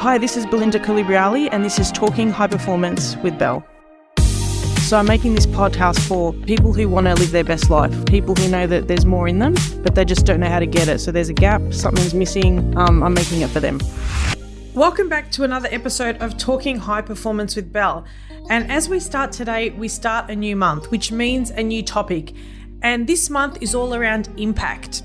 Hi, this is Belinda Colubriale, and this is Talking High Performance with Belle. So I'm making this podcast for people who want to live their best life, people who know that there's more in them, but they just don't know how to get it. So there's a gap, something's missing, I'm making it for them. Welcome back to another episode of Talking High Performance with Belle. And as we start today, we start a new month, which means a new topic. And this month is all around impact.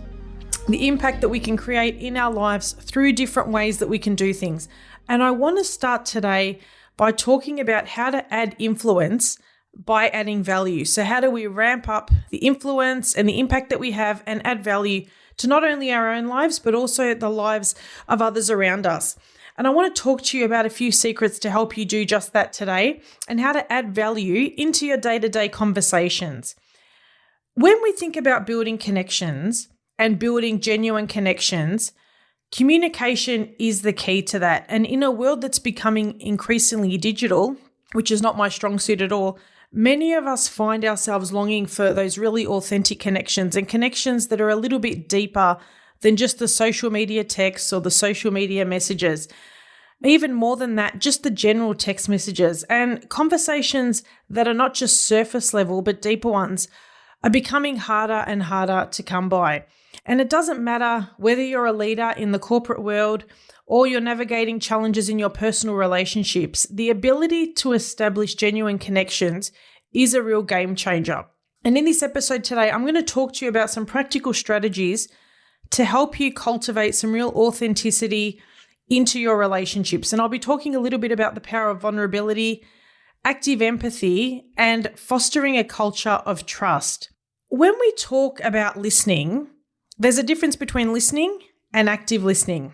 The impact that we can create in our lives through different ways that we can do things. And I want to start today by talking about how to add influence by adding value. So how do we ramp up the influence and the impact that we have and add value to not only our own lives, but also the lives of others around us. And I want to talk to you about a few secrets to help you do just that today and how to add value into your day-to-day conversations. When we think about building connections and building genuine connections, communication is the key to that. And in a world that's becoming increasingly digital, which is not my strong suit at all, many of us find ourselves longing for those really authentic connections and connections that are a little bit deeper than just the social media texts or the social media messages. Even more than that, just the general text messages and conversations that are not just surface level, but deeper ones are becoming harder and harder to come by. And it doesn't matter whether you're a leader in the corporate world or you're navigating challenges in your personal relationships, the ability to establish genuine connections is a real game changer. And in this episode today, I'm going to talk to you about some practical strategies to help you cultivate some real authenticity into your relationships. And I'll be talking a little bit about the power of vulnerability, active empathy, and fostering a culture of trust. When we talk about listening, there's a difference between listening and active listening.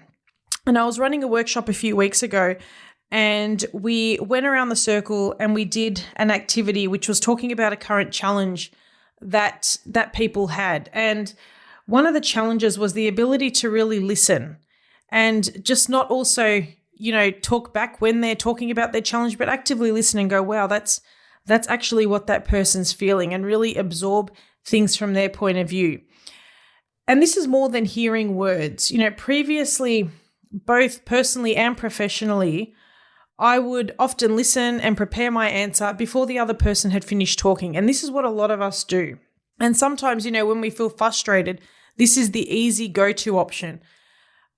And I was running a workshop a few weeks ago and we went around the circle and we did an activity which was talking about a current challenge that people had. And one of the challenges was the ability to really listen and just not also, talk back when they're talking about their challenge, but actively listen and go, wow, that's actually what that person's feeling, and really absorb things from their point of view. And this is more than hearing words. Previously, both personally and professionally, I would often listen and prepare my answer before the other person had finished talking. And this is what a lot of us do. And sometimes, when we feel frustrated, this is the easy go-to option.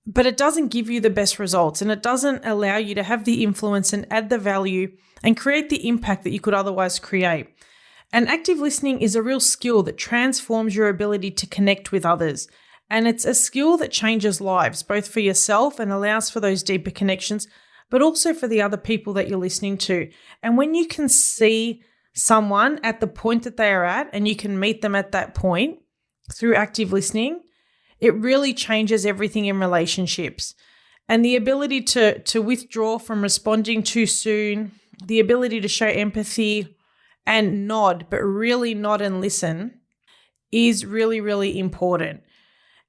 But it doesn't give you the best results, and it doesn't allow you to have the influence and add the value and create the impact that you could otherwise create. And active listening is a real skill that transforms your ability to connect with others. And it's a skill that changes lives, both for yourself and allows for those deeper connections, but also for the other people that you're listening to. And when you can see someone at the point that they are at and you can meet them at that point through active listening, it really changes everything in relationships. And the ability to withdraw from responding too soon, the ability to show empathy and nod, but really nod and listen, is really, really important.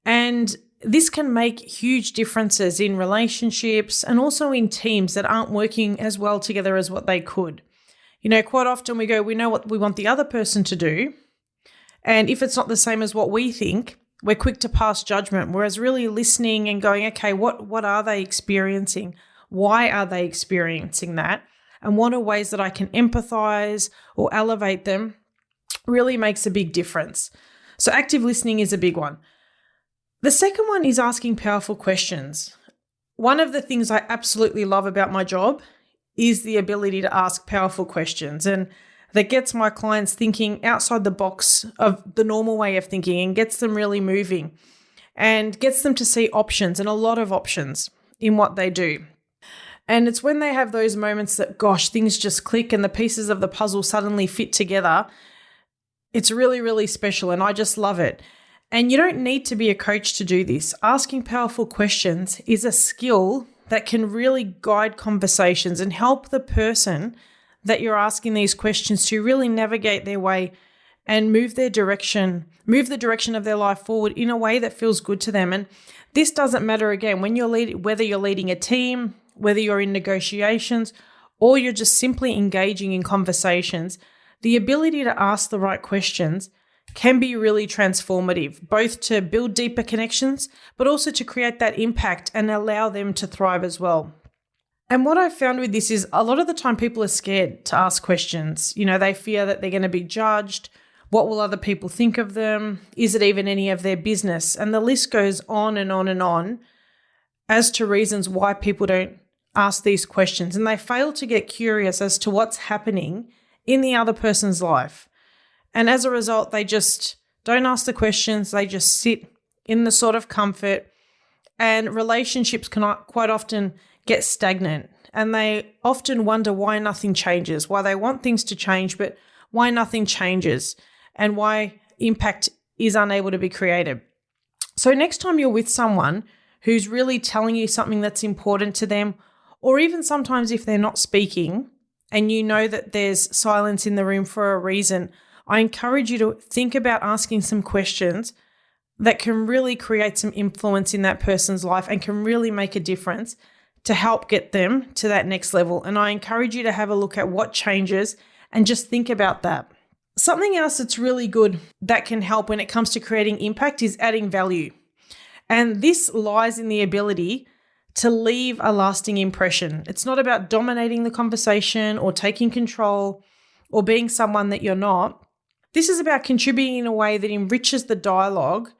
And this can make huge differences in relationships and also in teams that aren't working as well together as what they could. Quite often we know what we want the other person to do. And if it's not the same as what we think, we're quick to pass judgment. Whereas really listening and going, okay, what are they experiencing? Why are they experiencing that? And what are ways that I can empathize or elevate them really makes a big difference. So active listening is a big one. The second one is asking powerful questions. One of the things I absolutely love about my job is the ability to ask powerful questions, and that gets my clients thinking outside the box of the normal way of thinking and gets them really moving and gets them to see options, and a lot of options in what they do. And it's when they have those moments that, gosh, things just click and the pieces of the puzzle suddenly fit together. It's really, really special, and I just love it. And you don't need to be a coach to do this. Asking powerful questions is a skill that can really guide conversations and help the person that you're asking these questions to really navigate their way and move the direction of their life forward in a way that feels good to them. And this doesn't matter, again, when whether you're leading a team, whether you're in negotiations, or you're just simply engaging in conversations, the ability to ask the right questions can be really transformative, both to build deeper connections, but also to create that impact and allow them to thrive as well. And what I've found with this is a lot of the time people are scared to ask questions. They fear that they're going to be judged. What will other people think of them? Is it even any of their business? And the list goes on and on and on as to reasons why people don't ask these questions. And they fail to get curious as to what's happening in the other person's life. And as a result, they just don't ask the questions. They just sit in the sort of comfort, and relationships can quite often get stagnant. And they often wonder why nothing changes, why they want things to change, but why nothing changes, and why impact is unable to be created. So next time you're with someone who's really telling you something that's important to them, or even sometimes if they're not speaking and you know that there's silence in the room for a reason, I encourage you to think about asking some questions that can really create some influence in that person's life and can really make a difference to help get them to that next level. And I encourage you to have a look at what changes and just think about that. Something else that's really good that can help when it comes to creating impact is adding value. And this lies in the ability to leave a lasting impression. It's not about dominating the conversation or taking control or being someone that you're not. This is about contributing in a way that enriches the dialogue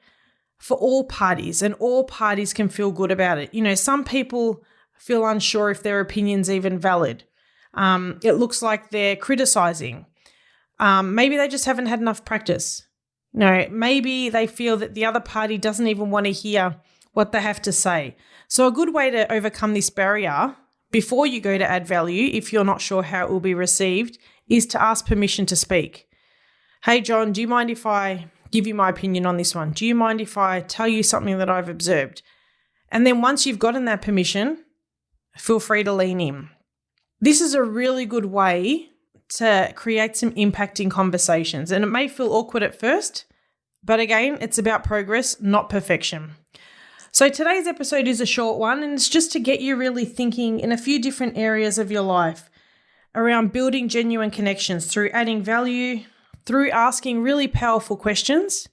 for all parties, and all parties can feel good about it. Some people feel unsure if their opinion's even valid. It looks like they're criticizing. Maybe they just haven't had enough practice. Maybe they feel that the other party doesn't even want to hear what they have to say. So a good way to overcome this barrier before you go to add value, if you're not sure how it will be received, is to ask permission to speak. Hey, John, do you mind if I give you my opinion on this one? Do you mind if I tell you something that I've observed? And then once you've gotten that permission, feel free to lean in. This is a really good way to create some impact in conversations. And it may feel awkward at first, but again, it's about progress, not perfection. So today's episode is a short one, and it's just to get you really thinking in a few different areas of your life around building genuine connections through adding value, through asking really powerful questions,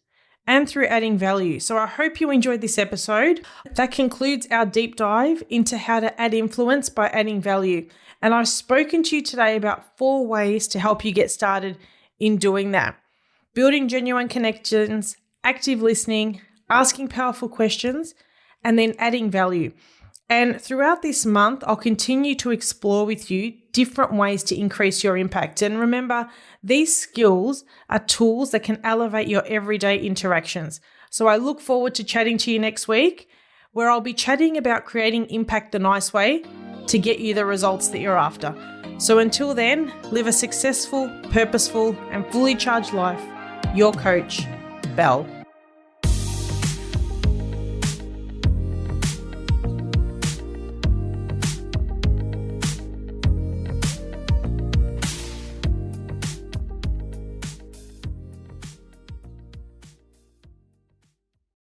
and through adding value. So I hope you enjoyed this episode. That concludes our deep dive into how to add influence by adding value. And I've spoken to you today about 4 ways to help you get started in doing that. Building genuine connections, active listening, asking powerful questions, and then adding value. And throughout this month, I'll continue to explore with you different ways to increase your impact. And remember, these skills are tools that can elevate your everyday interactions. So I look forward to chatting to you next week, where I'll be chatting about creating impact the nice way to get you the results that you're after. So until then, live a successful, purposeful, and fully charged life. Your coach, Belle.